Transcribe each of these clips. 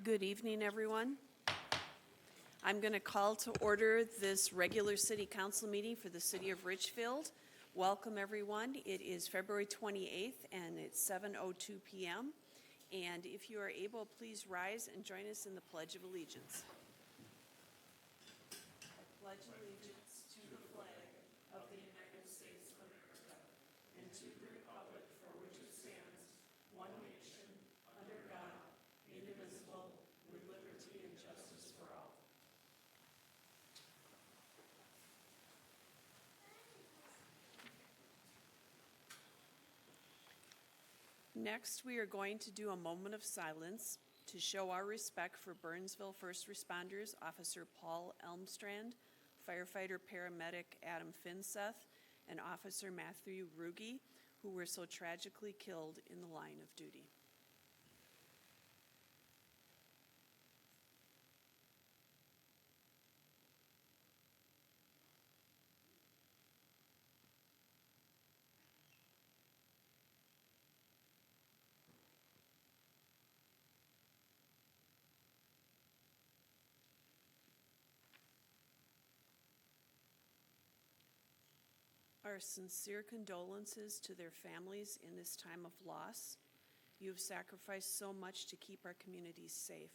Good evening, everyone. I'm going to call to order this regular city council meeting for the city of Richfield. Welcome, everyone. It is February 28th, and it's 7:02 p.m. And if you are able, please rise and join us in the Pledge of Allegiance. I pledge allegiance to the flag of the United States of America and to the republic for which it stands, one nation, under God, indivisible, with liberty and justice for all. Next, we are going to do a moment of silence to show our respect for Burnsville first responders, Officer Paul Elmstrand, firefighter paramedic Adam Finseth, and Officer Matthew Ruge, who were so tragically killed in the line of duty. Our sincere condolences to their families in this time of loss. You have sacrificed so much to keep our communities safe.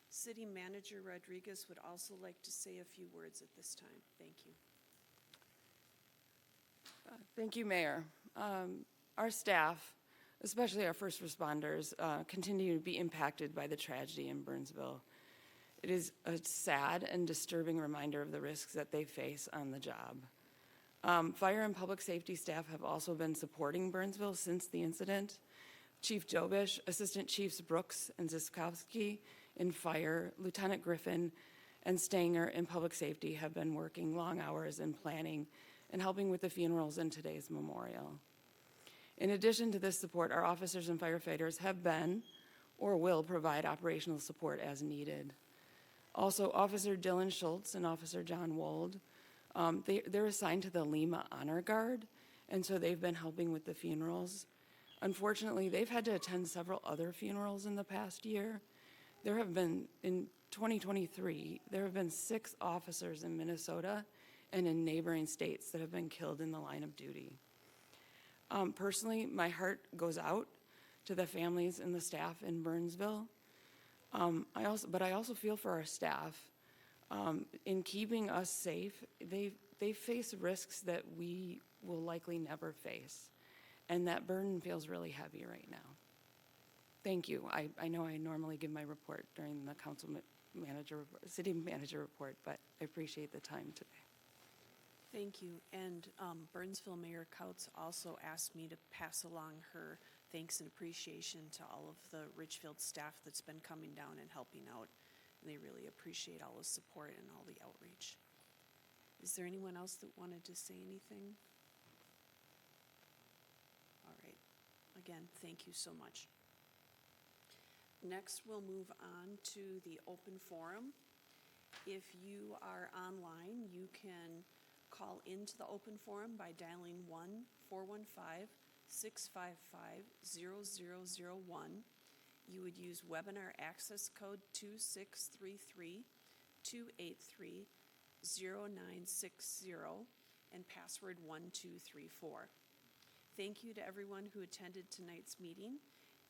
City Manager Rodriguez would also like to say a few words at this time. Thank you. Thank you, Mayor. Our staff, especially our first responders, continue to be impacted by the tragedy in Burnsville. It is a sad and disturbing reminder of the risks that they face on the job. Fire and public safety staff have also been supporting Burnsville since the incident. Chief Jobish, Assistant Chiefs Brooks and Ziskowski in fire, Lieutenant Griffin and Stanger in public safety have been working long hours in planning and helping with the funerals in today's memorial. In addition to this support, our officers and firefighters have been or will provide operational support as needed. Also, Officer Dylan Schultz and Officer John Wold, they're assigned to the Lima Honor Guard, and so they've been helping with the funerals. Unfortunately, they've had to attend several other funerals in the past year. There have been, in 2023, there have been 6 officers in Minnesota and in neighboring states that have been killed in the line of duty. Personally, my heart goes out to the families and the staff in Burnsville. I also feel for our staff. In keeping us safe, they face risks that we will likely never face, and that burden feels really heavy right now. Thank you. I know I normally give my report during the city manager report, but I appreciate the time today. Thank you. And Burnsville Mayor Couts also asked me to pass along her thanks and appreciation to all of the Richfield staff that's been coming down and helping out. And they really appreciate all the support and all the outreach. Is there anyone else that wanted to say anything? All right. Again, thank you so much. Next, we'll move on to the open forum. If you are online, you can call into the open forum by dialing 1-415-655-0001. You would use webinar access code 2633-283-0960 and password 1234. Thank you to everyone who attended tonight's meeting,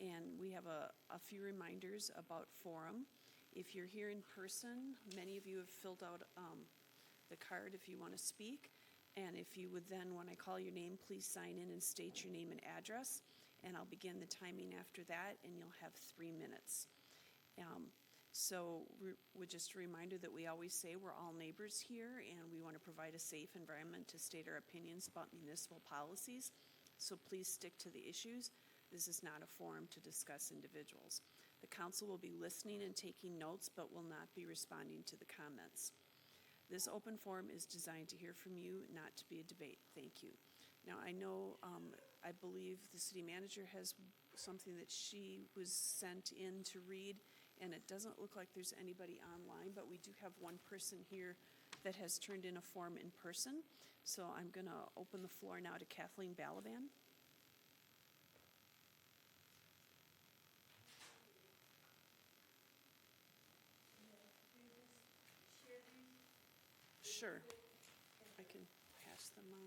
and we have a few reminders about forum. If you're here in person, many of you have filled out the card if you want to speak, and if you would then, when I call your name, please sign in and state your name and address. And I'll begin the timing after that, and you'll have 3 minutes. With just a reminder that we always say we're all neighbors here, and we want to provide a safe environment to state our opinions about municipal policies. So please stick to the issues. This is not a forum to discuss individuals. The council will be listening and taking notes, but will not be responding to the comments. This open forum is designed to hear from you, not to be a debate. Thank you. Now, I know, I believe the city manager has something that she was sent in to read, and it doesn't look like there's anybody online, but we do have one person here that has turned in a form in person. So I'm going to open the floor now to Kathleen Balaban. Sure. I can pass them on.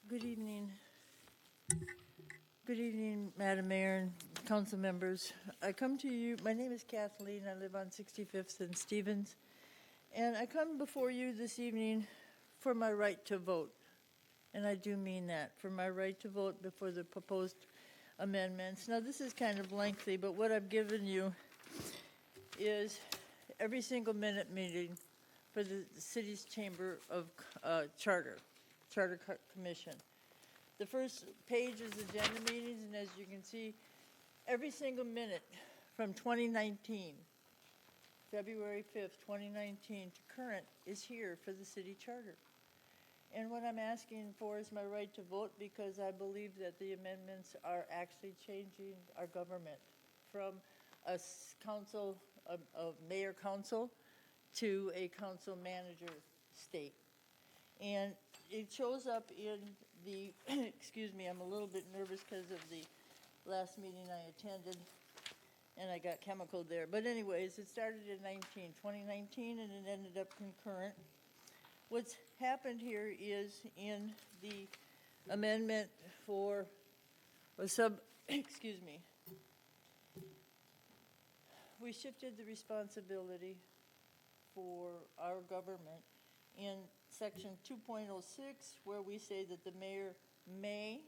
Good evening. Good evening, Madam Mayor and council members. I come to you, my name is Kathleen, I live on 65th and Stevens, and I come before you this evening for my right to vote. And I do mean that, for my right to vote before the proposed amendments. Now, this is kind of lengthy, but what I've given you is every single minute meeting for the city's Chamber of Charter Commission. The first page is agenda meetings, and as you can see, every single minute from 2019, February 5th, 2019 to current is here for the city charter. And what I'm asking for is my right to vote because I believe that the amendments are actually changing our government from a council, a mayor council, to a council manager state. And it shows up in the, excuse me, I'm a little bit nervous because of the last meeting I attended, and I got chemicaled there. But anyways, it started in 2019, and it ended up concurrent. What's happened here is in the amendment for a excuse me, we shifted the responsibility for our government in section 2.06, where we say that the mayor may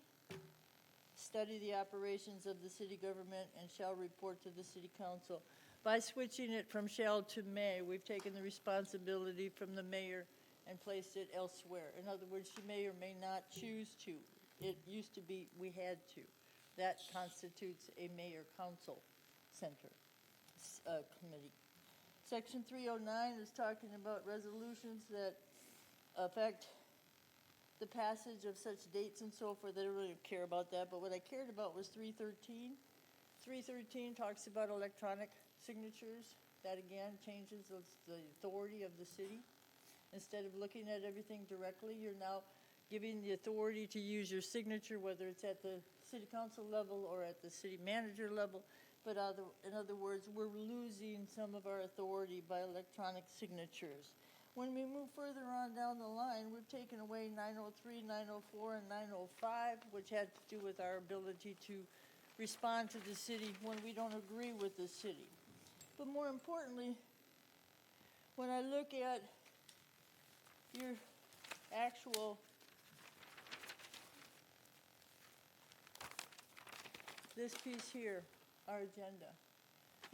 study the operations of the city government and shall report to the city council. By switching it from shall to may, we've taken the responsibility from the mayor and placed it elsewhere. In other words, she may or may not choose to. It used to be we had to. That constitutes a mayor-council center committee. Section 309 is talking about resolutions that affect the passage of such dates and so forth. I don't really care about that, but what I cared about was 313. 313 talks about electronic signatures. That again changes the authority of the city. Instead of looking at everything directly, you're now giving the authority to use your signature, whether it's at the city council level or at the city manager level. But in other words, we're losing some of our authority by electronic signatures. When we move further on down the line, we've taken away 903, 904, and 905, which had to do with our ability to respond to the city when we don't agree with the city. But more importantly, when I look at your actual this piece here, our agenda.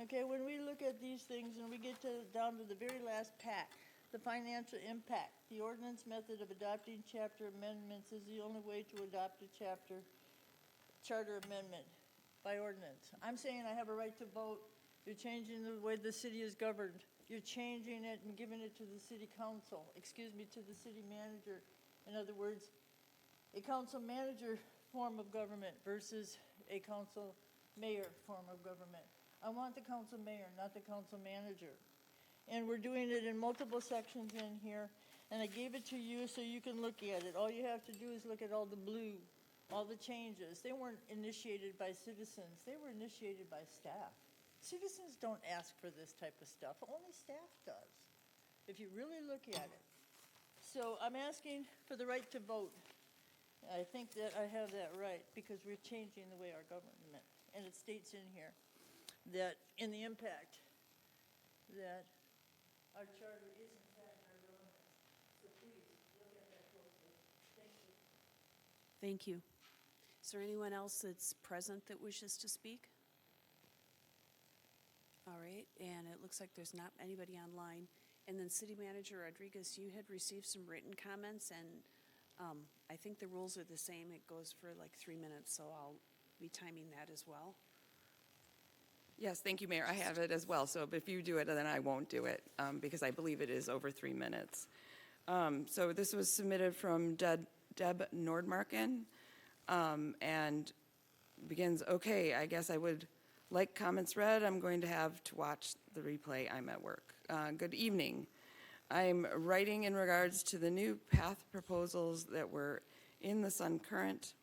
Okay, when we look at these things and we get down to the very last pack, the financial impact, the ordinance method of adopting chapter amendments is the only way to adopt a charter amendment by ordinance. I'm saying I have a right to vote. You're changing the way the city is governed. You're changing it and giving it to the city council, to the city manager. In other words, a council manager form of government versus a council mayor form of government. I want the council mayor, not the council manager. And we're doing it in multiple sections in here, and I gave it to you so you can look at it. All you have to do is look at all the blue, all the changes. They weren't initiated by citizens. They were initiated by staff. Citizens don't ask for this type of stuff. Only staff does, if you really look at it. So I'm asking for the right to vote. I think that I have that right because we're changing the way our government, and it states in here that in the impact that our charter is in fact our government. So please look at that closely. Thank you. Thank you. Is there anyone else that's present that wishes to speak? All right, and it looks like there's not anybody online. And then City Manager Rodriguez, you had received some written comments, and I think the rules are the same. It goes for like 3 minutes, so I'll be timing that as well. Yes, thank you, Mayor. I have it as well. So if you do it, then I won't do it because I believe it is over 3 minutes. So this was submitted from Deb Nordmarken, and begins, okay, I guess I would like comments read. I'm going to have to watch the replay. I'm at work. Good evening. I'm writing in regards to the new path proposals that were in the Sun Current,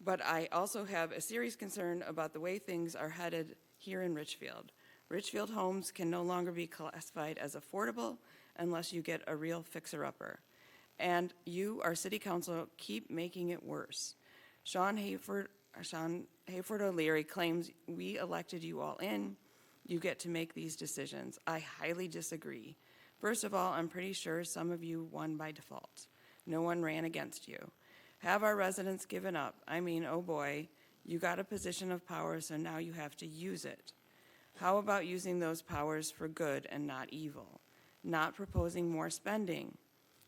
but I also have a serious concern about the way things are headed here in Richfield. Richfield homes can no longer be classified as affordable unless you get a real fixer-upper. And you, our city council, keep making it worse. Sean Hayford O'Leary claims we elected you all in. You get to make these decisions. I highly disagree. First of all, I'm pretty sure some of you won by default. No one ran against you. Have our residents given up? I mean, oh boy, you got a position of power, so now you have to use it. How about using those powers for good and not evil? Not proposing more spending.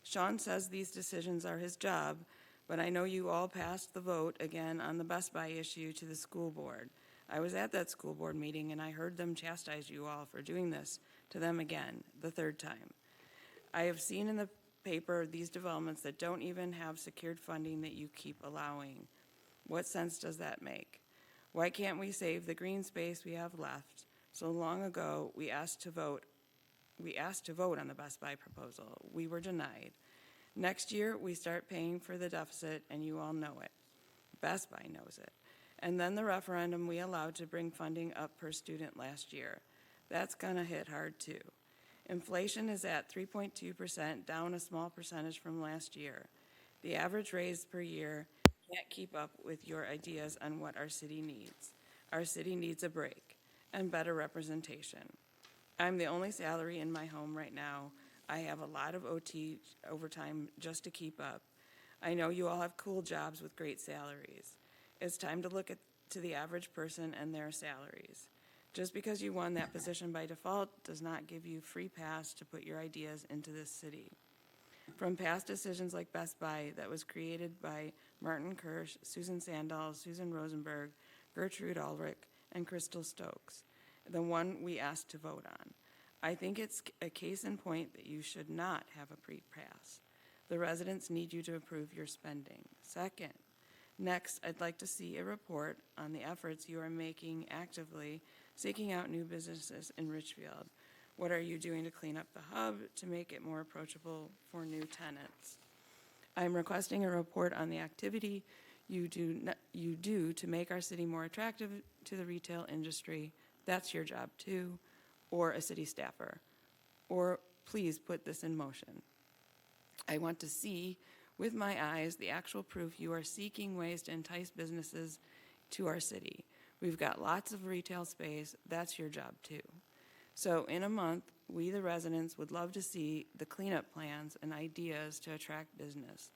Sean says these decisions are his job, but I know you all passed the vote again on the Best Buy issue to the school board. I was at that school board meeting and I heard them chastise you all for doing this to them again, the third time. I have seen in the paper these developments that don't even have secured funding that you keep allowing. What sense does that make? Why can't we save the green space we have left? So long ago, we asked to vote on the Best Buy proposal. We were denied. Next year, we start paying for the deficit, and you all know it. Best Buy knows it. And then the referendum we allowed to bring funding up per student last year. That's gonna hit hard too. Inflation is at 3.2%, down a small percentage from last year. The average raise per year can't keep up with your ideas on what our city needs. Our city needs a break and better representation. I'm the only salary in my home right now. I have a lot of overtime just to keep up. I know you all have cool jobs with great salaries. It's time to look to the average person and their salaries. Just because you won that position by default does not give you free pass to put your ideas into this city. From past decisions like Best Buy that was created by Martin Kirsch, Susan Sandal, Susan Rosenberg, Gertrude Ulrich, and Crystal Stokes, the one we asked to vote on. I think it's a case in point that you should not have a pre-pass. The residents need you to approve your spending. Second, next, I'd like to see a report on the efforts you are making actively seeking out new businesses in Richfield. What are you doing to clean up the hub to make it more approachable for new tenants? I'm requesting a report on the activity you do to make our city more attractive to the retail industry. That's your job too, or a city staffer. Or please put this in motion. I want to see with my eyes the actual proof you are seeking ways to entice businesses to our city. We've got lots of retail space. That's your job too. So in a month, we the residents would love to see the cleanup plans and ideas to attract business.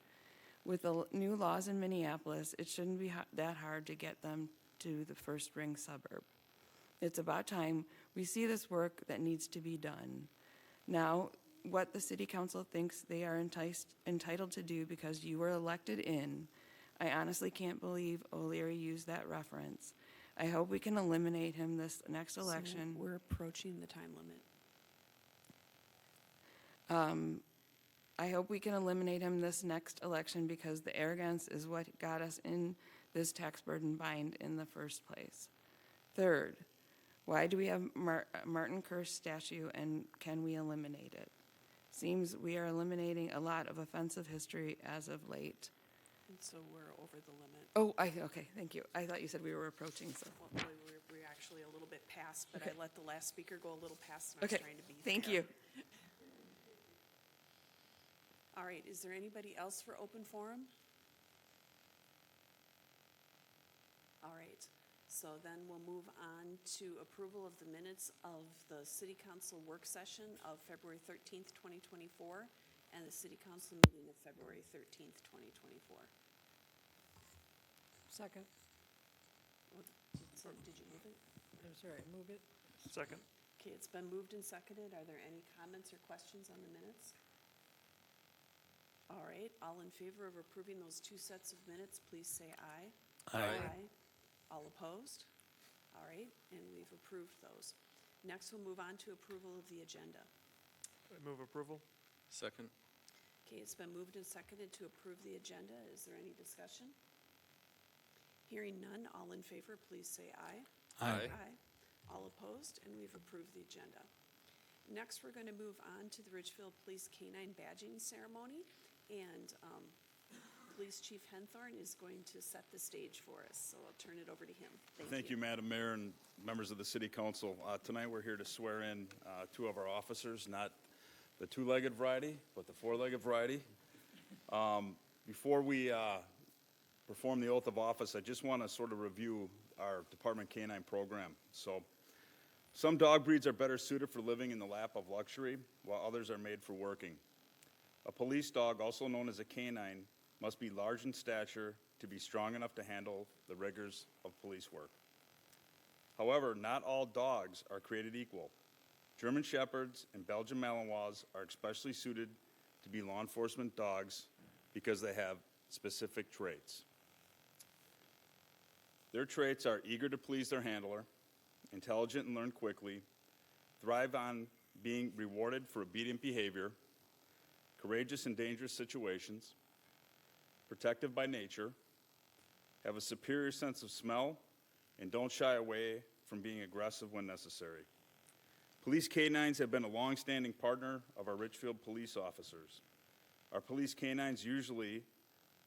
With the new laws in Minneapolis, it shouldn't be that hard to get them to the first ring suburb. It's about time we see this work that needs to be done. Now, what the city council thinks they are entitled to do because you were elected in, I honestly can't believe O'Leary used that reference. I hope we can eliminate him this next election. So we're approaching the time limit. I hope we can eliminate him this next election because the arrogance is what got us in this tax burden bind in the first place. Third, why do we have Martin Kirsch statue and can we eliminate it? Seems we are eliminating a lot of offensive history as of late. And so we're over the limit. Oh, okay, thank you. I thought you said we were approaching, so. Well, really, we're actually a little bit past, but Okay. I let the last speaker go a little past and I was Okay, trying to be thank fair. you. All right, is there anybody else for open forum? All right, so then we'll move on to approval of the minutes of the city council work session of February 13th, 2024, and the city council meeting of February 13th, 2024. Second. Did you move it? I'm sorry, move it. Second. Okay, it's been moved and seconded. Are there any comments or questions on the minutes? All right, all in favor of approving those two sets of minutes, please say aye. Aye. All opposed? All right, and we've approved those. Next, we'll move on to approval of the agenda. I move approval. Second. Okay, it's been moved and seconded to approve the agenda. Is there any discussion? Hearing none, all in favor, please say aye. Aye. All opposed, and we've approved the agenda. Next, we're going to move on to the Ridgefield Police Canine Badging Ceremony, and Police Chief Henthorn is going to set the stage for us, so I'll turn it over to him. Thank you, Madam Mayor and members of the City Council. Tonight, we're here to swear in two of our officers, not the two-legged variety, but the four-legged variety. Before we perform the oath of office, I just want to sort of review our Department Canine program. So, some dog breeds are better suited for living in the lap of luxury, while others are made for working. A police dog, also known as a canine, must be large in stature to be strong enough to handle the rigors of police work. However, not all dogs are created equal. German Shepherds and Belgian Malinois are especially suited to be law enforcement dogs because they have specific traits. Their traits are eager to please their handler, intelligent and learn quickly, thrive on being rewarded for obedient behavior, courageous in dangerous situations, protective by nature, have a superior sense of smell, and don't shy away from being aggressive when necessary. Police canines have been a long-standing partner of our Richfield police officers. Our police canines usually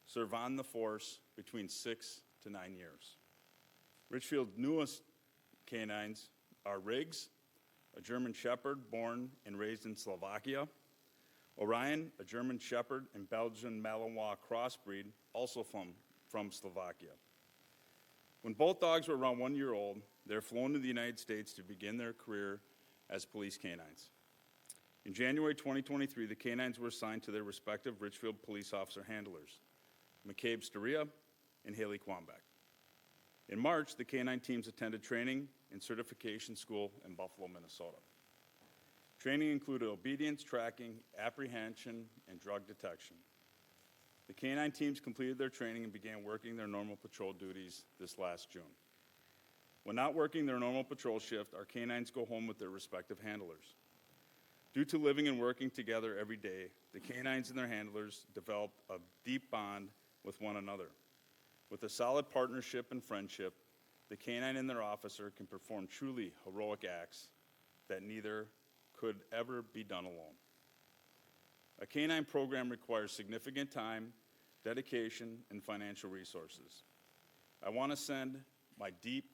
serve on the force between 6 to 9 years. Richfield's newest canines are Riggs, a German Shepherd born and raised in Slovakia, Orion, a German Shepherd and Belgian Malinois crossbreed, also from Slovakia. When both dogs were around 1 year old, they were flown to the United States to begin their career as police canines. In January 2023, the canines were assigned to their respective Richfield police officer handlers, McCabe Storia and Haley Quambeck. In March, the canine teams attended training and certification school in Buffalo, Minnesota. Training included obedience, tracking, apprehension, and drug detection. The canine teams completed their training and began working their normal patrol duties this last June. When not working their normal patrol shift, our canines go home with their respective handlers. Due to living and working together every day, the canines and their handlers developed a deep bond with one another. With a solid partnership and friendship, the canine and their officer can perform truly heroic acts that neither could ever be done alone. A canine program requires significant time, dedication, and financial resources. I want to send my deep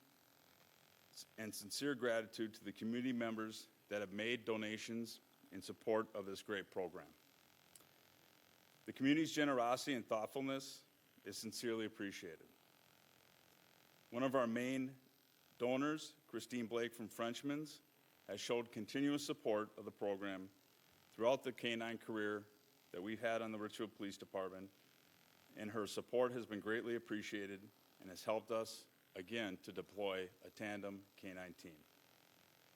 and sincere gratitude to the community members that have made donations in support of this great program. The community's generosity and thoughtfulness is sincerely appreciated. One of our main donors, Christine Blake from Frenchman's, has showed continuous support of the program throughout the canine career that we've had on the Richfield Police Department, and her support has been greatly appreciated and has helped us, again, to deploy a tandem canine team.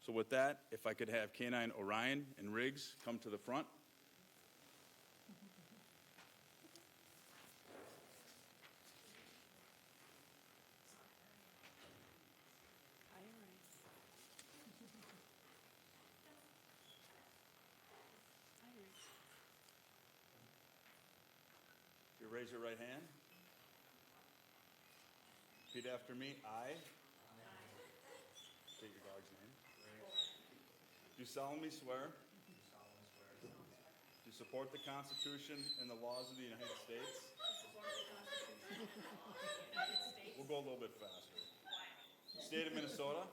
So with that, if I could have canine Orion and Riggs come to the front. Hi, Orion. Hi, Riggs. You raise your right hand. Repeat after me. I. State your dog's name. Do solemnly swear. To support the Constitution and the laws of the United States. We'll go a little bit faster. State of Minnesota.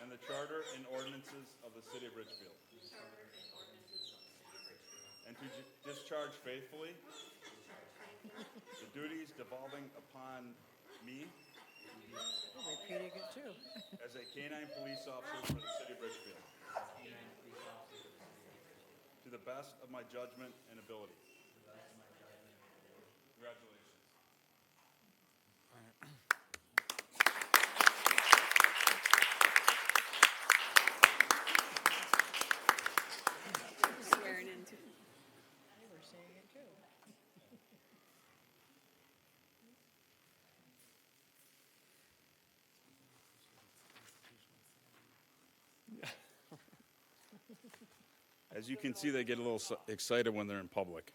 And the Charter and ordinances of the City of Richfield. And to discharge faithfully the duties devolving upon me Repeating it too. as a canine police officer for the City of Richfield. To the best of my judgment and ability. Congratulations. Swearing in too. They were saying it too. As you can see, they get a little excited when they're in public.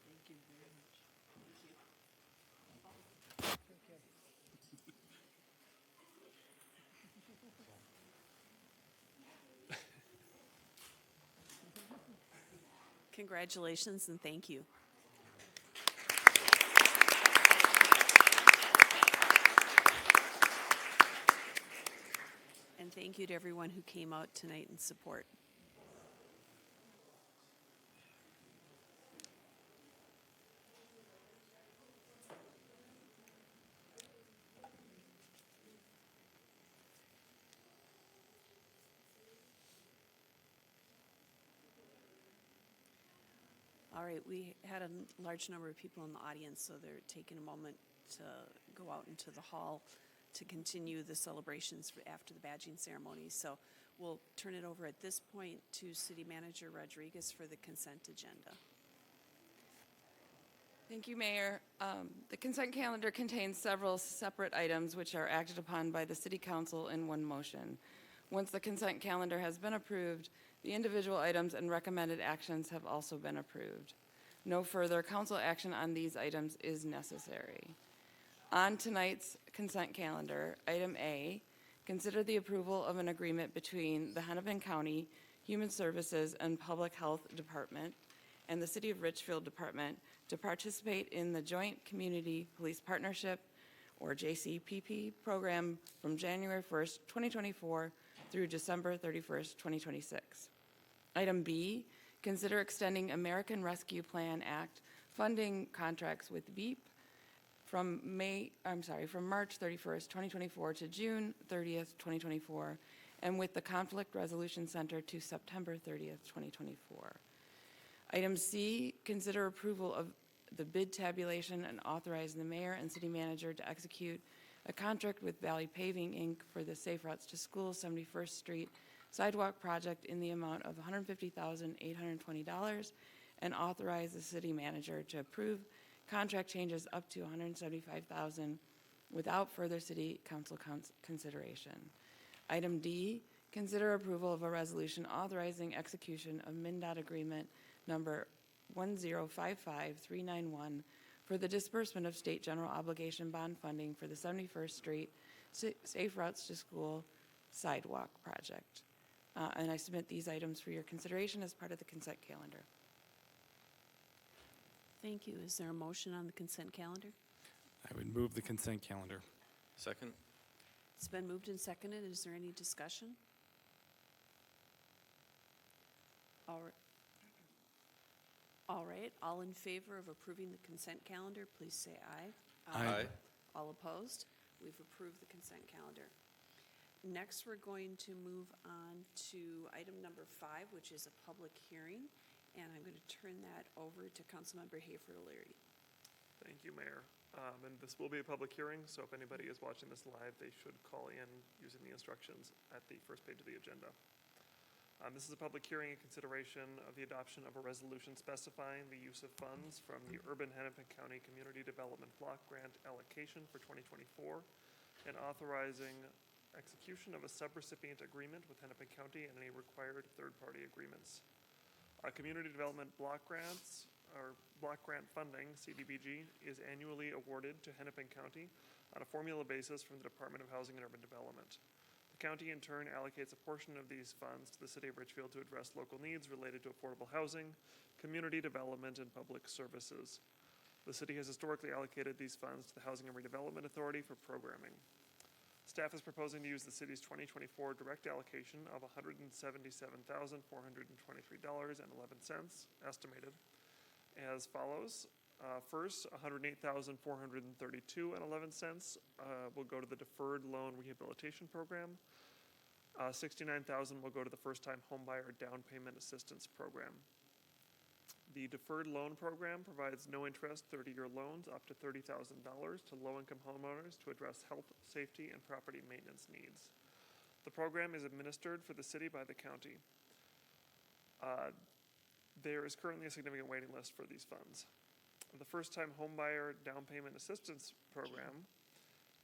Thank you. Thank you very much. Okay. Congratulations and thank you. And thank you to everyone who came out tonight in support. All right, we had a large number of people in the audience, so they're taking a moment to go out into the hall to continue the celebrations after the badging ceremony. So we'll turn it over at this point to City Manager Rodriguez for the consent agenda. Thank you, Mayor. The consent calendar contains several separate items which are acted upon by the City Council in one motion. Once the consent calendar has been approved, the individual items and recommended actions have also been approved. No further council action on these items is necessary. On tonight's consent calendar, item A, consider the approval of an agreement between the Hennepin County Human Services and Public Health Department and the City of Richfield Department to participate in the Joint Community Police Partnership, or JCPP, program from January 1st, 2024 through December 31st, 2026. Item B, consider extending American Rescue Plan Act funding contracts with BEEP from March 31st, 2024 to June 30th, 2024, and with the Conflict Resolution Center to September 30th, 2024. Item C, consider approval of the bid tabulation and authorize the mayor and city manager to execute a contract with Valley Paving, Inc. for the Safe Routes to School 71st Street sidewalk project in the amount of $150,820 and authorize the city manager to approve contract changes up to $175,000 without further city council consideration. Item D, consider approval of a resolution authorizing execution of MnDOT agreement number 1055391 for the disbursement of state general obligation bond funding for the 71st Street Safe Routes to School sidewalk project. And I submit these items for your consideration as part of the consent calendar. Thank you. Is there a motion on the consent calendar? I would move the consent calendar. Second? It's been moved and seconded. Is there any discussion? All right. All in favor of approving the consent calendar, please say aye. Aye. All opposed? We've approved the consent calendar. Next, we're going to move on to item number 5, which is a public hearing. And I'm going to turn that over to Councilmember Hafer O'Leary. Thank you, Mayor. And this will be a public hearing, so if anybody is watching this live, they should call in using the instructions at the first page of the agenda. This is a public hearing in consideration of the adoption of a resolution specifying the use of funds from the Urban Hennepin County Community Development Block Grant allocation for 2024 and authorizing execution of a subrecipient agreement with Hennepin County and any required third-party agreements. Community Development Block Grants, or Block Grant Funding, CDBG, is annually awarded to Hennepin County on a formula basis from the Department of Housing and Urban Development. The county in turn allocates a portion of these funds to the City of Richfield to address local needs related to affordable housing, community development, and public services. The city has historically allocated these funds to the Housing and Redevelopment Authority for programming. Staff is proposing to use the city's 2024 direct allocation of $177,423.11 estimated as follows. First, $108,432.11 will go to the Deferred Loan Rehabilitation Program. $69,000 will go to the First-Time Homebuyer Down Payment Assistance Program. The Deferred Loan Program provides no-interest 30-year loans up to $30,000 to low-income homeowners to address health, safety, and property maintenance needs. The program is administered for the city by the county. There is currently a significant waiting list for these funds. The first-time homebuyer down payment assistance program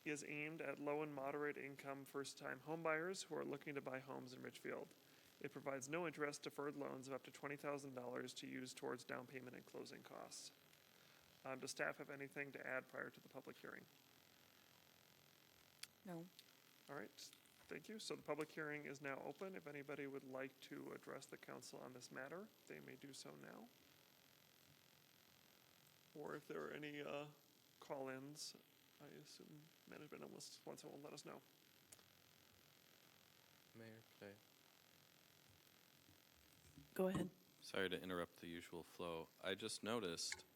is aimed at low and moderate income first-time homebuyers who are looking to buy homes in Richfield. It provides no interest deferred loans of up to $20,000 to use towards down payment and closing costs. Does staff have anything to add prior to the public hearing? No. All right, thank you. So the public hearing is now open. If anybody would like to address the council on this matter, they may do so now. Or if there are any call-ins, I assume management wants to let us know. Mayor, could I? Go ahead. Sorry to interrupt the usual flow. I just noticed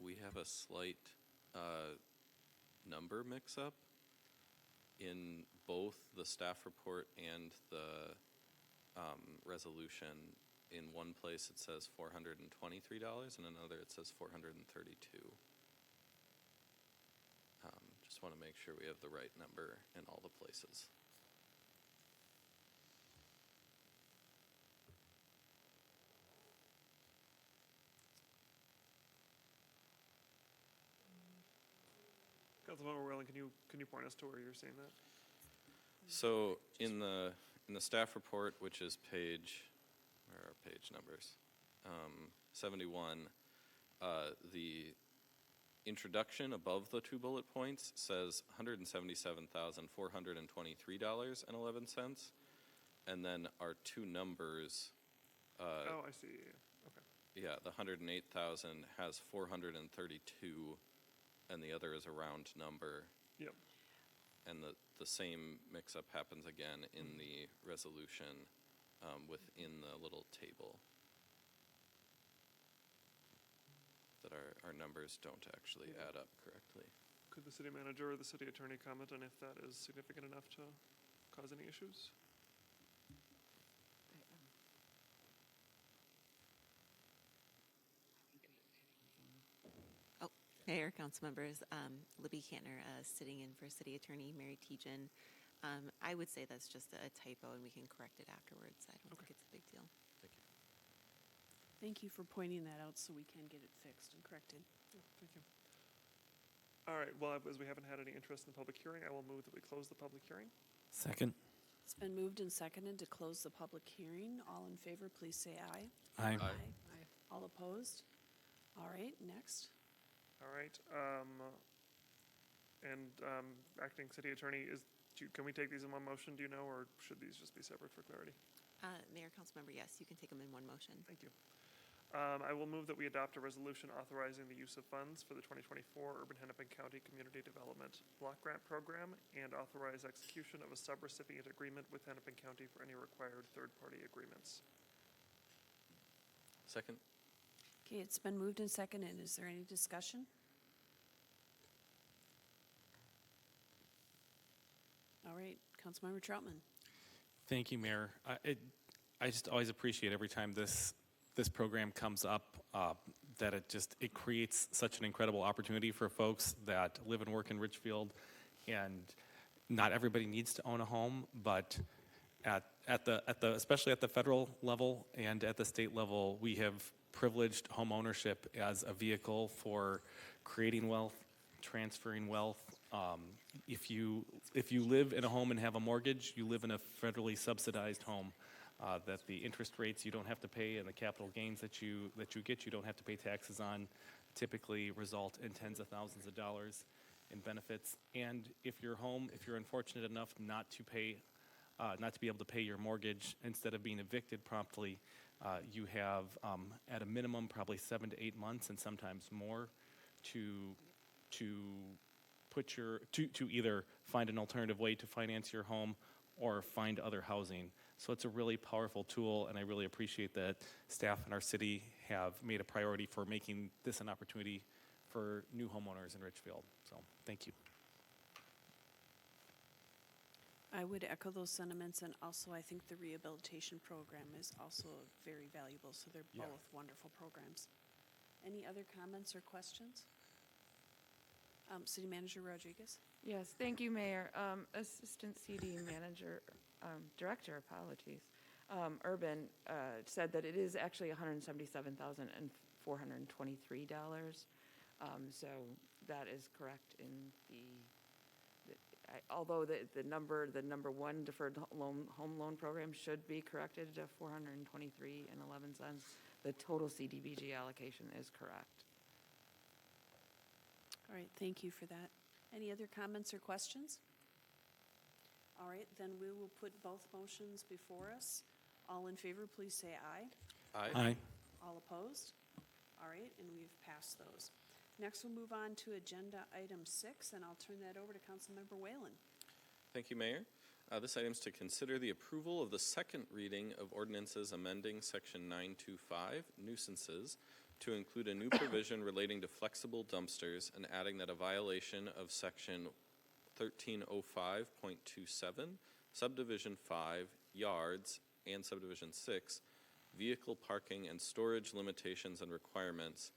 we have a slight number mix-up in both the staff report and the resolution. In one place it says $423, and another it says $432. Just want to make sure we have the right number in all the places. Councilmember Whalen, can you point us to where you're seeing that? So in the staff report, which is page, where are page numbers? 71, the introduction above the 2 bullet points says $177,423.11, and then our 2 numbers. Oh, I see. Okay. Yeah, the 108,000 has 432, and the other is a round number. Yep. And the same mix-up happens again in the resolution within the little table. That our numbers don't actually add up correctly. Could the city manager or the city attorney comment on if that is significant enough to cause any issues? Mayor, council members, Libby Kantner, sitting in for City Attorney Mary Tejan. I would say that's just a typo and we can correct it afterwards. I don't think it's a big deal. Thank you. Thank you for pointing that out so we can get it fixed and corrected. Yeah, thank you. All right, well, as we haven't had any interest in the public hearing, I will move that we close the public hearing. Second. It's been moved and seconded to close the public hearing. All in favor, please say aye. Aye. Aye. All opposed? All right, next. All right, acting city attorney, can we take these in one motion, do you know, or should these just be separate for clarity? Mayor, council member, yes, you can take them in one motion. Thank you. I will move that we adopt a resolution authorizing the use of funds for the 2024 Urban Hennepin County Community Development Block Grant Program and authorize execution of a subrecipient agreement with Hennepin County for any required third-party agreements. Second? Okay, it's been moved and seconded. Is there any discussion? All right, Councilmember Troutman. Thank you, Mayor. I just always appreciate every time this program comes up, that it creates such an incredible opportunity for folks that live and work in Richfield. And not everybody needs to own a home, but especially at the federal level and at the state level, we have privileged home ownership as a vehicle for creating wealth, transferring wealth. If you live in a home and have a mortgage, you live in a federally subsidized home. That the interest rates you don't have to pay and the capital gains that you get, you don't have to pay taxes on, typically result in tens of thousands of dollars in benefits. And if you're unfortunate enough not to be able to pay your mortgage, instead of being evicted promptly, you have at a minimum probably 7 to 8 months and sometimes more to either find an alternative way to finance your home or find other housing. So it's a really powerful tool, and I really appreciate that staff in our city have made a priority for making this an opportunity for new homeowners in Richfield. So thank you. I would echo those sentiments, and also I think the rehabilitation program is also very valuable, so they're Yeah. both wonderful programs. Any other comments or questions? City Manager Rodriguez? Yes, thank you, Mayor. Assistant CD Manager, Director, apologies. Urban said that it is actually $177,423. So that is correct in although the number one deferred home loan program should be corrected to $423.11, the total CDBG allocation is correct. All right, thank you for that. Any other comments or questions? All right, then we will put both motions before us. All in favor, please say aye. Aye. All opposed? All right, and we've passed those. Next, we'll move on to Agenda Item 6, and I'll turn that over to Councilmember Whalen. Thank you, Mayor. This item is to consider the approval of the second reading of ordinances amending Section 925, nuisances, to include a new provision relating to flexible dumpsters and adding that a violation of Section 1305.27, Subdivision 5, yards, and Subdivision 6, vehicle parking and storage limitations and requirements,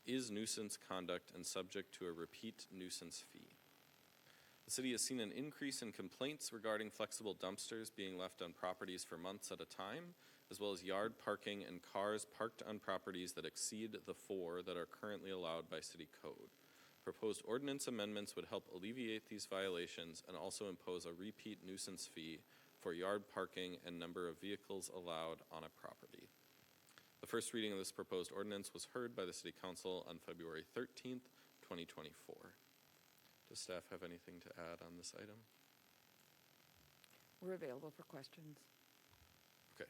is nuisance conduct and subject to a repeat nuisance fee. The city has seen an increase in complaints regarding flexible dumpsters being left on properties for months at a time, as well as yard parking and cars parked on properties that exceed the 4 that are currently allowed by city code. Proposed ordinance amendments would help alleviate these violations and also impose a repeat nuisance fee for yard parking and number of vehicles allowed on a property. The first reading of this proposed ordinance was heard by the City Council on February 13th, 2024. Does staff have anything to add on this item? We're available for questions. Okay.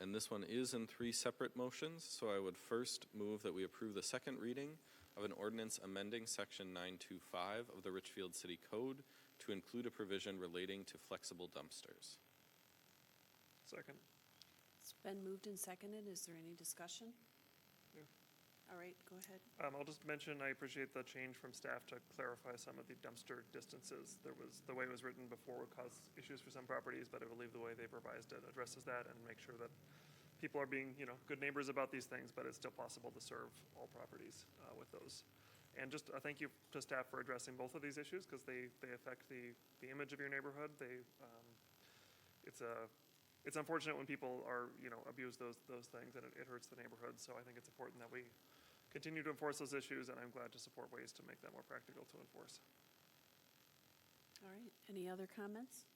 And this one is in 3 separate motions, so I would first move that we approve the second reading of an ordinance amending Section 925 of the Richfield City Code to include a provision relating to flexible dumpsters. Second. It's been moved and seconded. Is there any discussion? Yeah. All right, go ahead. I'll just mention, I appreciate the change from staff to clarify some of the dumpster distances. The way it was written before would cause issues for some properties, but I believe the way they've revised it addresses that and make sure that people are being, good neighbors about these things, but it's still possible to serve all properties with those. And just a thank you to staff for addressing both of these issues because they affect the image of your neighborhood. It's unfortunate when people are, abuse those things, and it hurts the neighborhood. So I think it's important that we continue to enforce those issues, and I'm glad to support ways to make that more practical to enforce. All right, any other comments?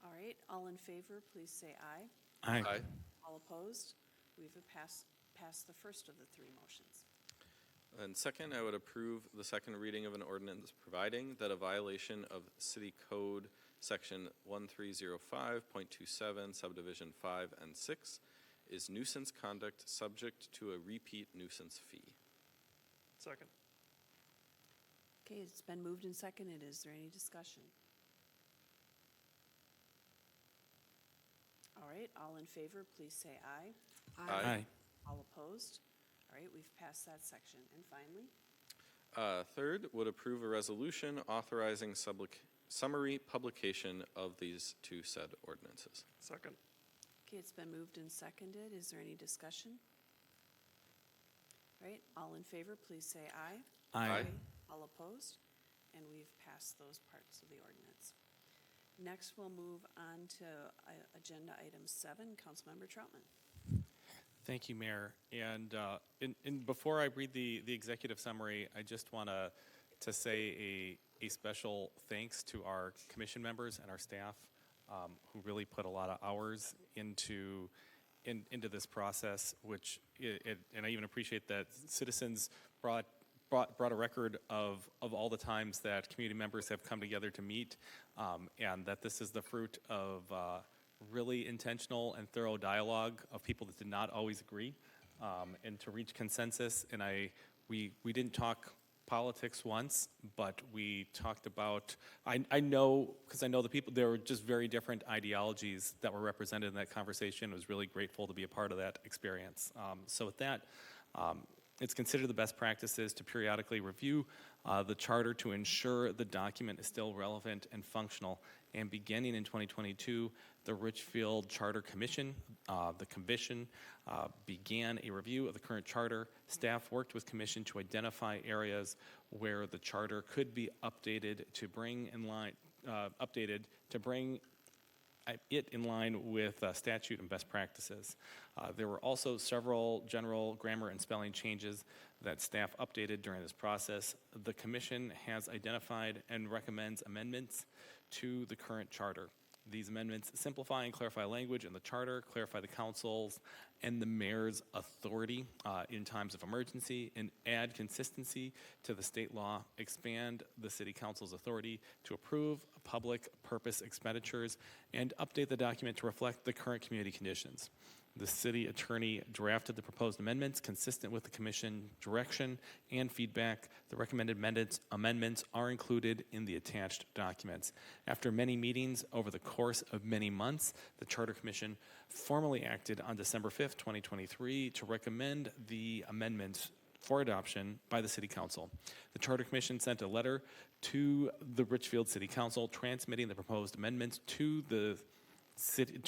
All right, all in favor, please say aye. Aye. All opposed? We've passed the first of the 3 motions. And second, I would approve the second reading of an ordinance providing that a violation of City Code Section 1305.27, Subdivision 5 and 6 is nuisance conduct subject to a repeat nuisance fee. Second. Okay, it's been moved and seconded. Is there any discussion? All right, all in favor, please say aye. Aye. All opposed? All right, we've passed that section. And finally, Third, would approve a resolution authorizing summary publication of these 2 said ordinances. Second. okay, it's been moved and seconded. Is there any discussion? All right, all in favor, please say aye. Aye. All opposed? And we've passed those parts of the ordinance. Next, we'll move on to Agenda Item 7. Councilmember Troutman. Thank you, Mayor. And before I read the executive summary, I just want to say a special thanks to our commission members and our staff who really put a lot of hours into this process, and I even appreciate that citizens brought a record of all the times that community members have come together to meet, and that this is the fruit of really intentional and thorough dialogue of people that did not always agree, and to reach consensus. And we didn't talk politics once, but we talked about, I know, because I know the people, there were just very different ideologies that were represented in that conversation. I was really grateful to be a part of that experience. So with that, it's considered the best practices to periodically review the charter to ensure the document is still relevant and functional. And beginning in 2022, the Richfield Charter Commission, the commission, began a review of the current charter. Staff worked with commission to identify areas where the charter could be updated to bring it in line with statute and best practices. There were also several general grammar and spelling changes that staff updated during this process. The commission has identified and recommends amendments to the current charter. These amendments simplify and clarify language in the charter, clarify the council's and the mayor's authority in times of emergency, and add consistency to the state law, expand the city council's authority to approve public purpose expenditures, and update the document to reflect the current community conditions. The city attorney drafted the proposed amendments consistent with the commission direction and feedback. The recommended amendments are included in the attached documents. After many meetings over the course of many months, the Charter Commission formally acted on December 5th, 2023 to recommend the amendments for adoption by the City Council. The Charter Commission sent a letter to the Richfield City Council transmitting the proposed amendments to the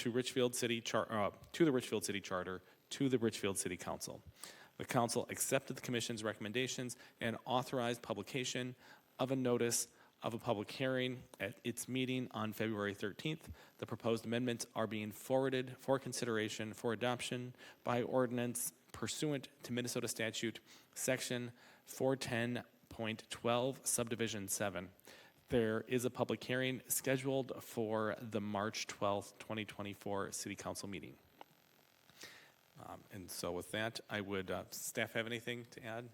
Richfield City Charter, to the Richfield City Council. The council accepted the commission's recommendations and authorized publication of a notice of a public hearing at its meeting on February 13th. The proposed amendments are being forwarded for consideration for adoption by ordinance pursuant to Minnesota Statute Section 410.12, Subdivision 7. There is a public hearing scheduled for the March 12th, 2024 City Council meeting. And so with that, I would, staff have anything to add?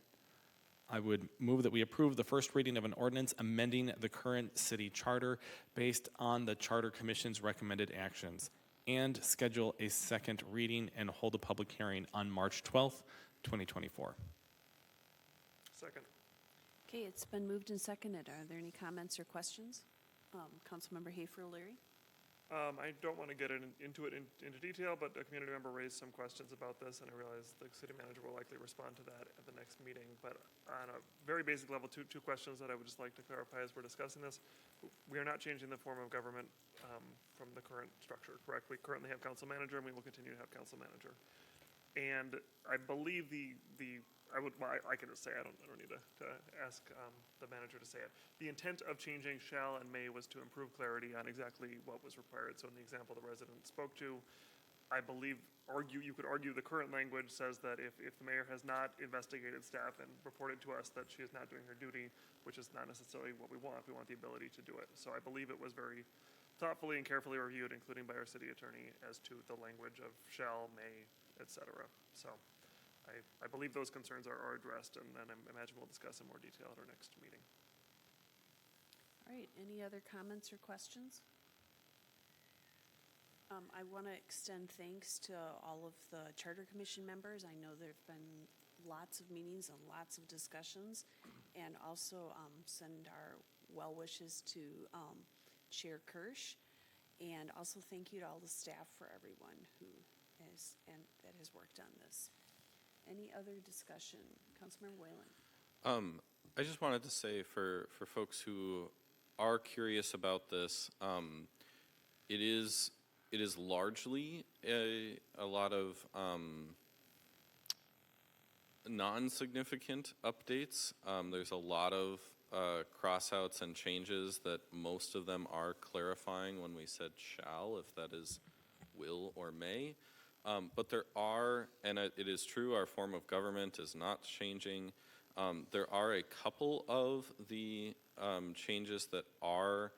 I would move that we approve the first reading of an ordinance amending the current city charter based on the Charter Commission's recommended actions, and schedule a second reading and hold a public hearing on March 12th, 2024. Second. Okay, it's been moved and seconded. Are there any comments or questions? Councilmember Hafer-O'Leary? I don't want to get into detail, but a community member raised some questions about this, and I realize the city manager will likely respond to that at the next meeting. But on a very basic level, two questions that I would just like to clarify as we're discussing this. We are not changing the form of government from the current structure, correct? We currently have council manager, and we will continue to have council manager. And I believe I can just say, I don't need to ask the manager to say it. The intent of changing shall and may was to improve clarity on exactly what was required. So in the example the resident spoke to, I believe, you could argue the current language says that if the mayor has not investigated staff and reported to us that she is not doing her duty, which is not necessarily what we want the ability to do it. So I believe it was very thoughtfully and carefully reviewed, including by our city attorney, as to the language of shall, may, et cetera. So I believe those concerns are addressed, and then I imagine we'll discuss in more detail at our next meeting. All right, any other comments or questions? I want to extend thanks to all of the Charter Commission members. I know there have been lots of meetings and lots of discussions, and also send our well wishes to Chair Kirsch, and also thank you to all the staff for everyone who that has worked on this. Any other discussion? Councilmember Whalen. I just wanted to say for folks who are curious about this, it is largely a lot of non-significant updates. There's a lot of crossouts and changes that most of them are clarifying when we said shall, if that is will or may. But there are, and it is true, our form of government is not changing. There are a couple of the changes that are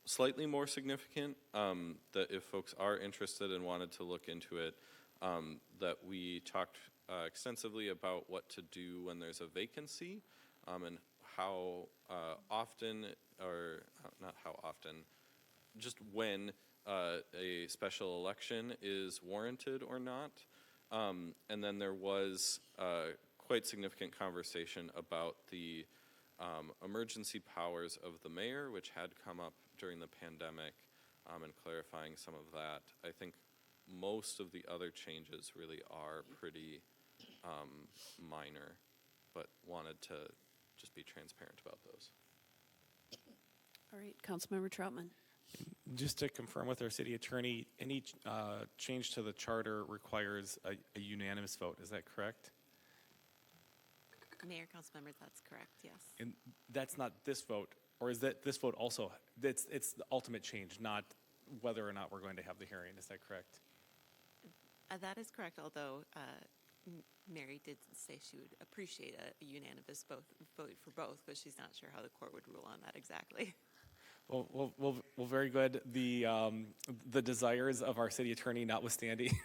slightly more significant, that if folks are interested and wanted to look into it, that we talked extensively about what to do when there's a vacancy, and how often, or not how often, just when a special election is warranted or not. And then there was quite significant conversation about the emergency powers of the mayor, which had come up during the pandemic, and clarifying some of that. I think most of the other changes really are pretty minor, but wanted to just be transparent about those. All right, Councilmember Troutman. Just to confirm with our city attorney, any change to the charter requires a unanimous vote. Is that correct? Mayor, council members, that's correct, yes. And that's not this vote, or is that this vote also? It's the ultimate change, not whether or not we're going to have the hearing. Is that correct? That is correct, although Mary did say she would appreciate a unanimous vote for both, but she's not sure how the court would rule on that exactly. Well, very good. The desires of our city attorney notwithstanding.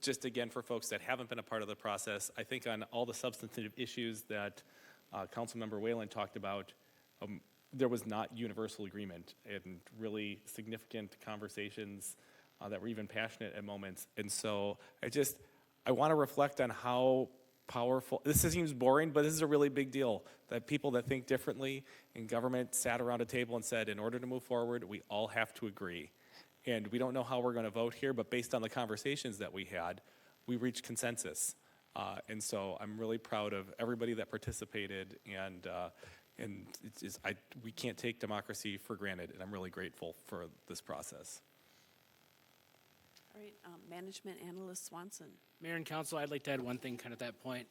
Just again, for folks that haven't been a part of the process, I think on all the substantive issues that Councilmember Whalen talked about, there was not universal agreement and really significant conversations that were even passionate at moments. And so I want to reflect on how powerful, this seems boring, but this is a really big deal, that people that think differently in government sat around a table and said, in order to move forward, we all have to agree. And we don't know how we're going to vote here, but based on the conversations that we had, we reached consensus. And so I'm really proud of everybody that participated, and we can't take democracy for granted, and I'm really grateful for this process. All right, Management Analyst Swanson. Mayor and Council, I'd like to add one thing kind of at that point.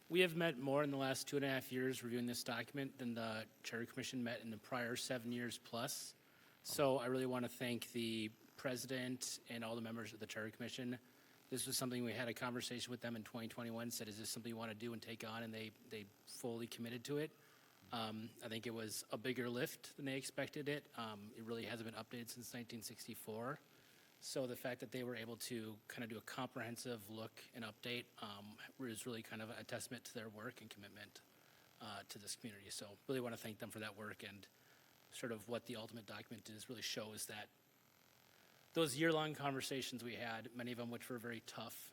We have met more in the last 2.5 years reviewing this document than the Charter Commission met in the prior 7 years plus. So I really want to thank the president and all the members of the Charter Commission. This was something we had a conversation with them in 2021, said, is this something you want to do and take on? And they fully committed to it. I think it was a bigger lift than they expected it. It really hasn't been updated since 1964. So the fact that they were able to kind of do a comprehensive look and update is really kind of a testament to their work and commitment to this community. So really want to thank them for that work, and sort of what the ultimate document is really shows that those year-long conversations we had, many of them which were very tough,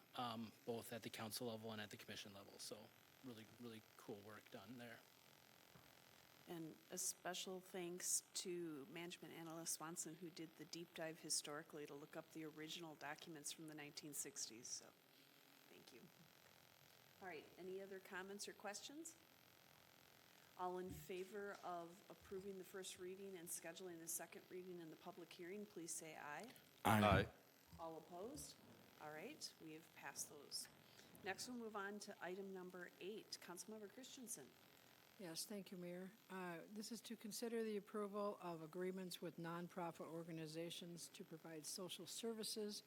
both at the council level and at the commission level. So really, really cool work done there. And a special thanks to Management Analyst Swanson, who did the deep dive historically to look up the original documents from the 1960s. So thank you. All right, any other comments or questions? All in favor of approving the first reading and scheduling the second reading and the public hearing, please say aye. Aye. All opposed? All right, we have passed those. Next, we'll move on to item number 8. Councilmember Christensen. Yes, thank you, Mayor. This is to consider the approval of agreements with nonprofit organizations to provide social services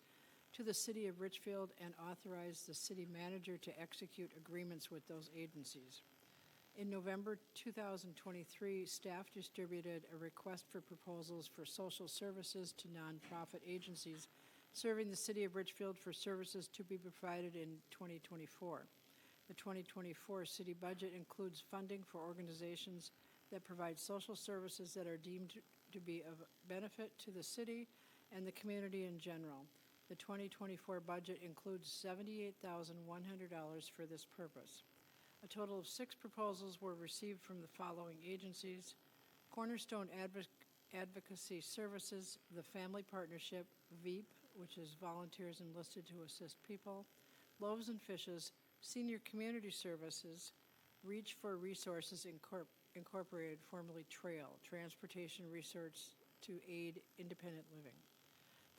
to the city of Richfield and authorize the city manager to execute agreements with those agencies. In November 2023, staff distributed a request for proposals for social services to nonprofit agencies serving the city of Richfield for services to be provided in 2024. The 2024 city budget includes funding for organizations that provide social services that are deemed to be of benefit to the city and the community in general. The 2024 budget includes $78,100 for this purpose. A total of 6 proposals were received from the following agencies: Cornerstone Advocacy Services, the Family Partnership, VEEP, which is Volunteers Enlisted to Assist People, Loaves and Fishes, Senior Community Services, Reach for Resources Incorporated, formerly TRAIL, Transportation Research to Aid Independent Living.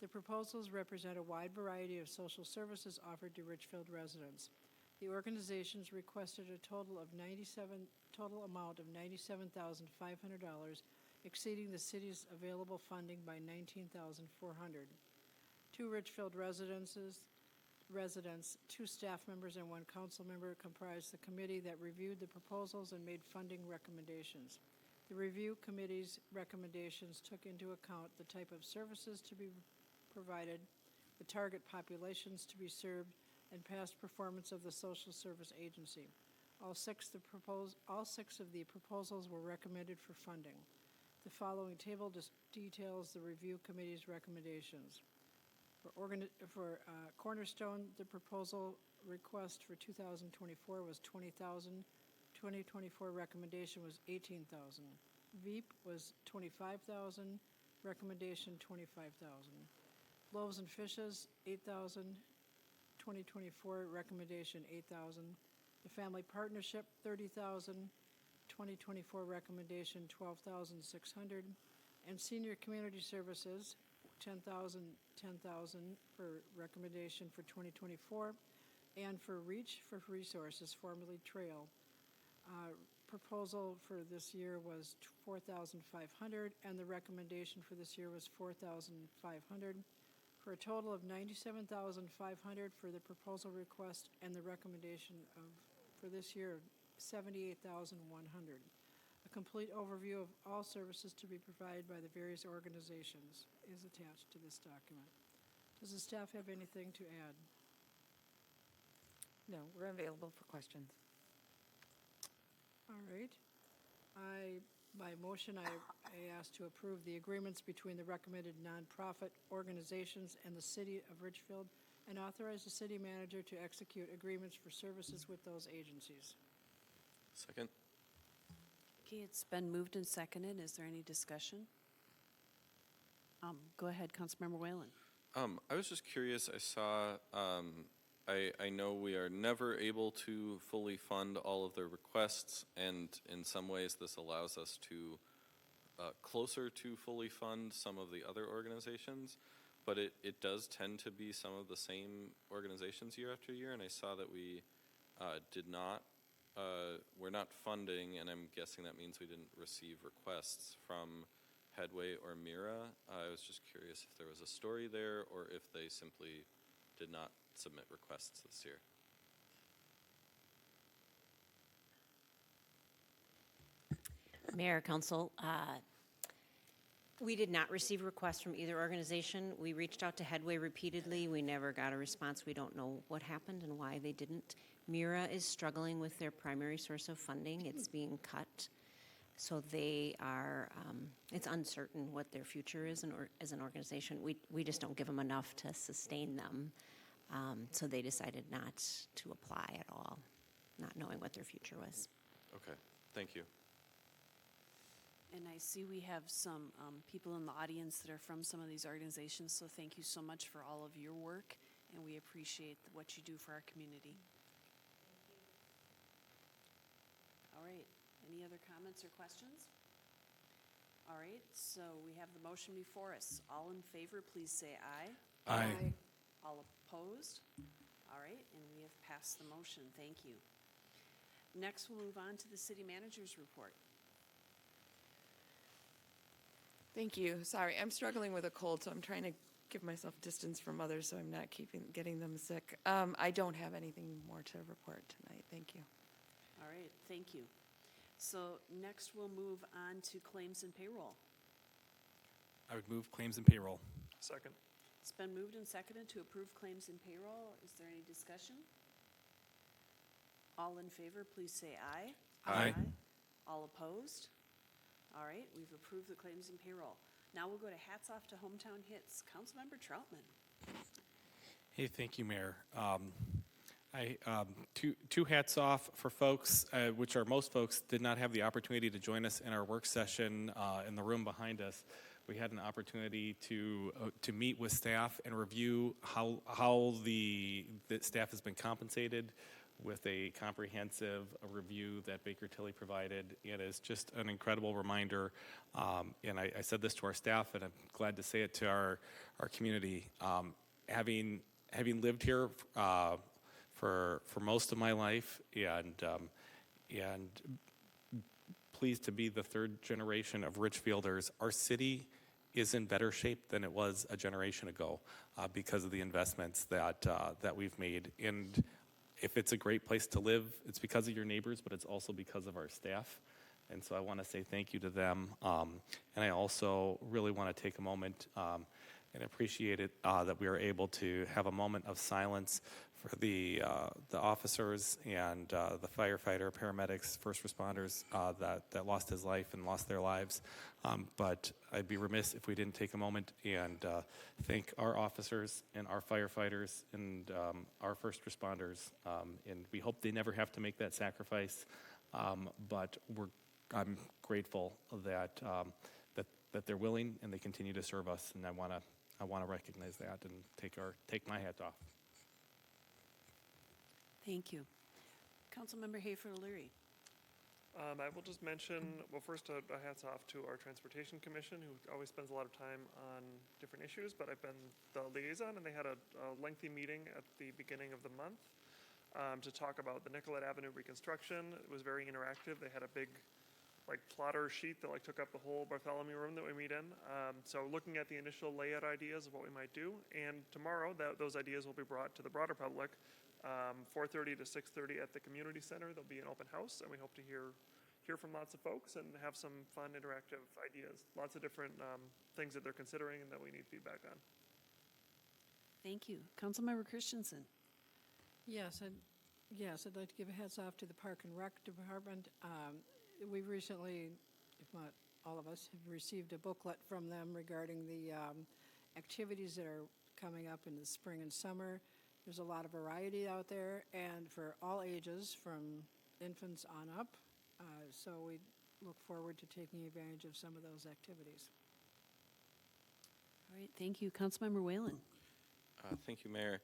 The proposals represent a wide variety of social services offered to Richfield residents. The organizations requested a total amount of $97,500, exceeding the city's available funding by $19,400. 2 Richfield residents, 2 staff members, and 1 council member comprised the committee that reviewed the proposals and made funding recommendations. The review committee's recommendations took into account the type of services to be provided, the target populations to be served, and past performance of the social service agency. All six of the proposals were recommended for funding. The following table details the review committee's recommendations. For Cornerstone, the proposal request for 2024 was $20,000. 2024 recommendation was $18,000. VEEP was $25,000. Recommendation $25,000. Loaves and Fishes $8,000. 2024 recommendation $8,000. The Family Partnership $30,000. 2024 recommendation $12,600. And Senior Community Services $10,000 for recommendation for 2024, and for Reach for Resources, formerly TRAIL, proposal for this year was 4,500, and the recommendation for this year was 4,500, for a total of 97,500 for the proposal request, and the recommendation for this year, 78,100. A complete overview of all services to be provided by the various organizations is attached to this document. Does the staff have anything to add? No, we're available for questions. All right. By motion, I ask to approve the agreements between the recommended nonprofit organizations and the city of Richfield, and authorize the city manager to execute agreements for services with those agencies. Second? Okay, it's been moved and seconded. Is there any discussion? Go ahead, Councilmember Whalen. I was just curious, I saw, I know we are never able to fully fund all of their requests, and in some ways this allows us to closer to fully fund some of the other organizations, but it does tend to be some of the same organizations year after year, and I saw that we we're not funding, and I'm guessing that means we didn't receive requests from Headway or Mira. I was just curious if there was a story there, or if they simply did not submit requests this year. Mayor, Council, we did not receive requests from either organization. We reached out to Headway repeatedly. We never got a response. We don't know what happened and why they didn't. Mira is struggling with their primary source of funding. It's being cut. So they are, it's uncertain what their future is as an organization. We just don't give them enough to sustain them. So they decided not to apply at all, not knowing what their future was. Okay, thank you. And I see we have some people in the audience that are from some of these organizations, so thank you so much for all of your work, and we appreciate what you do for our community. All right, any other comments or questions? All right, so we have the motion before us. All in favor, please say aye. Aye. All opposed? All right, and we have passed the motion. Thank you. Next, we'll move on to the city manager's report. Thank you. Sorry, I'm struggling with a cold, so I'm trying to give myself distance from others so I'm not getting them sick. I don't have anything more to report tonight. Thank you. All right, thank you. So next, we'll move on to claims and payroll. I would move claims and payroll. Second. It's been moved and seconded to approve claims and payroll. Is there any discussion? All in favor, please say aye. Aye. All opposed? All right, we've approved the claims and payroll. Now we'll go to hats off to hometown hits. Councilmember Troutman. Hey, thank you, Mayor. Two hats off for folks, which are most folks did not have the opportunity to join us in our work session in the room behind us. We had an opportunity to meet with staff and review how the staff has been compensated with a comprehensive review that Baker Tilly provided. It is just an incredible reminder, and I said this to our staff, and I'm glad to say it to our community. Having lived here for most of my life, and pleased to be the third generation of Richfielders, our city is in better shape than it was a generation ago because of the investments that we've made. And if it's a great place to live, it's because of your neighbors, but it's also because of our staff. And so I want to say thank you to them. And I also really want to take a moment and appreciate it that we are able to have a moment of silence for the officers and the firefighter, paramedics, first responders that lost his life and lost their lives. But I'd be remiss if we didn't take a moment and thank our officers and our firefighters and our first responders. And we hope they never have to make that sacrifice. But I'm grateful that they're willing and they continue to serve us. And I want to recognize that and take my hat off. Thank you. Councilmember Hayford O'Leary. I will just mention, well, first, a hats off to our Transportation Commission, who always spends a lot of time on different issues, but I've been the liaison, and they had a lengthy meeting at the beginning of the month. to talk about the Nicollet Avenue reconstruction. It was very interactive. They had a big plotter sheet that took up the whole Bartholomew room that we meet in. So looking at the initial layout ideas of what we might do, and tomorrow those ideas will be brought to the broader public, 4:30 to 6:30 at the community center. There'll be an open house, and we hope to hear from lots of folks and have some fun, interactive ideas. Lots of different things that they're considering and that we need feedback on. Thank you. Councilmember Christensen. Yes, I'd like to give a hats off to the Park and Rec Department. We've recently, if not all of us, have received a booklet from them regarding the activities that are coming up in the spring and summer. There's a lot of variety out there, and for all ages, from infants on up. So we look forward to taking advantage of some of those activities. All right, thank you. Councilmember Whalen. Thank you, Mayor.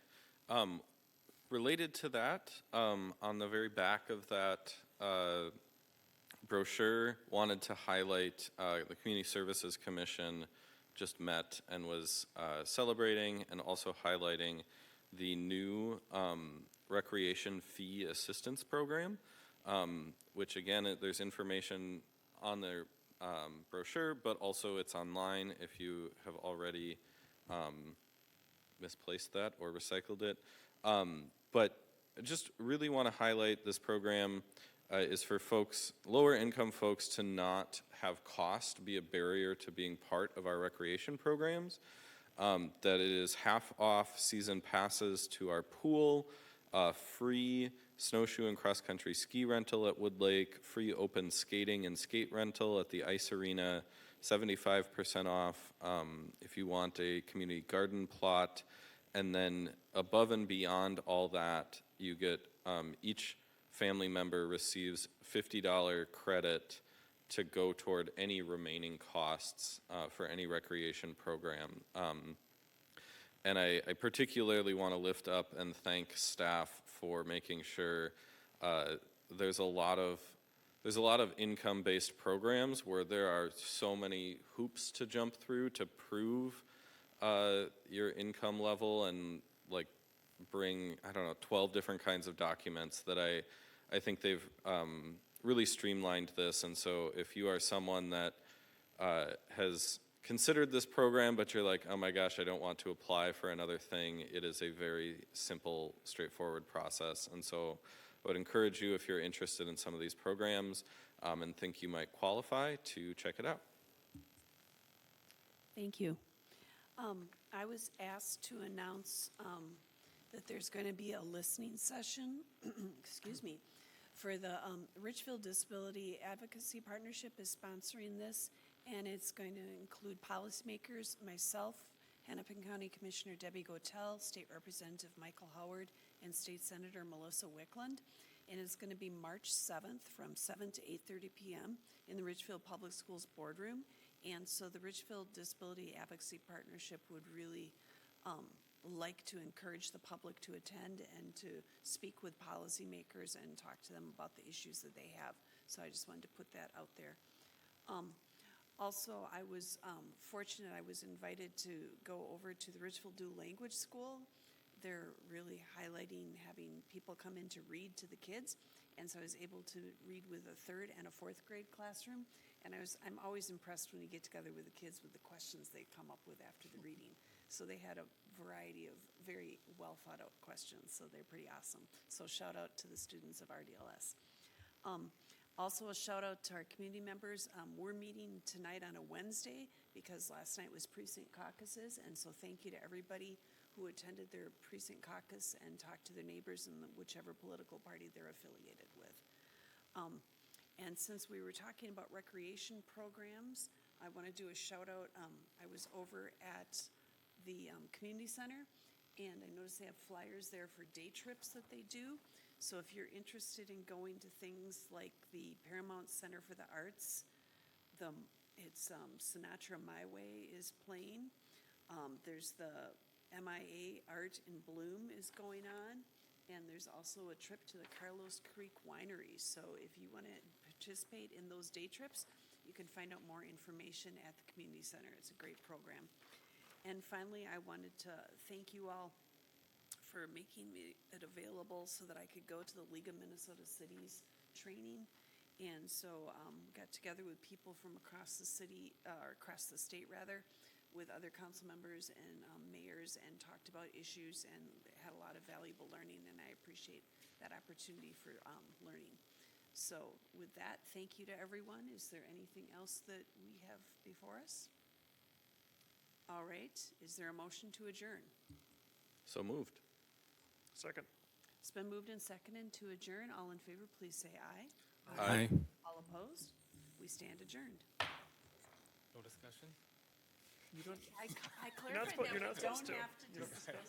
Related to that, on the very back of that brochure, wanted to highlight the Community Services Commission just met and was celebrating and also highlighting the new recreation fee assistance program, which again, there's information on their brochure, but also it's online if you have already misplaced that or recycled it. But I just really want to highlight this program is for folks, lower income folks, to not have cost be a barrier to being part of our recreation programs. That it is half off season passes to our pool, free snowshoe and cross-country ski rental at Wood Lake, free open skating and skate rental at the ice arena, 75% off if you want a community garden plot. And then above and beyond all that, you get each family member receives $50 credit to go toward any remaining costs for any recreation program. And I particularly want to lift up and thank staff for making sure there's a lot of income-based programs where there are so many hoops to jump through to prove your income level and bring, 12 different kinds of documents that I think they've really streamlined this. And so if you are someone that has considered this program, but you're like, oh my gosh, I don't want to apply for another thing, it is a very simple, straightforward process. And so I would encourage you, if you're interested in some of these programs and think you might qualify, to check it out. Thank you. I was asked to announce that there's going to be a listening session, excuse me, for the Richfield Disability Advocacy Partnership is sponsoring this, and it's going to include policymakers, myself, Hennepin County Commissioner Debbie Gotel, State Representative Michael Howard, and State Senator Melissa Wickland. And it's going to be March 7th from 7 to 8:30 p.m. in the Richfield Public Schools boardroom. And so the Richfield Disability Advocacy Partnership would really like to encourage the public to attend and to speak with policymakers and talk to them about the issues that they have. So I just wanted to put that out there. Also, I was fortunate, I was invited to go over to the Richfield Dual Language School. They're really highlighting having people come in to read to the kids. And so I was able to read with a 3rd and a 4th grade classroom. And I'm always impressed when you get together with the kids with the questions they come up with after the reading. So they had a variety of very well thought out questions. So they're pretty awesome. So shout out to the students of RDLS. Also a shout out to our community members. We're meeting tonight on a Wednesday because last night was precinct caucuses. And so thank you to everybody who attended their precinct caucus and talked to their neighbors in whichever political party they're affiliated with. And since we were talking about recreation programs, I want to do a shout out. I was over at the community center, and I noticed they have flyers there for day trips that they do. So if you're interested in going to things like the Paramount Center for the Arts, it's Sinatra My Way is playing. There's the MIA Art in Bloom is going on. And there's also a trip to the Carlos Creek Winery. So if you want to participate in those day trips, you can find out more information at the community center. It's a great program. And finally, I wanted to thank you all for making it available so that I could go to the League of Minnesota Cities training. And so got together with people from across the city, or across the state rather, with other council members and mayors, and talked about issues and had a lot of valuable learning, and I appreciate that opportunity for learning. So with that, thank you to everyone. Is there anything else that we have before us? All right, is there a motion to adjourn? So moved. Second. It's been moved and seconded to adjourn. All in favor, please say aye. Aye. All opposed? We stand adjourned. No discussion? You don't, I You're not clarified you're that not we supposed don't to. have to discuss.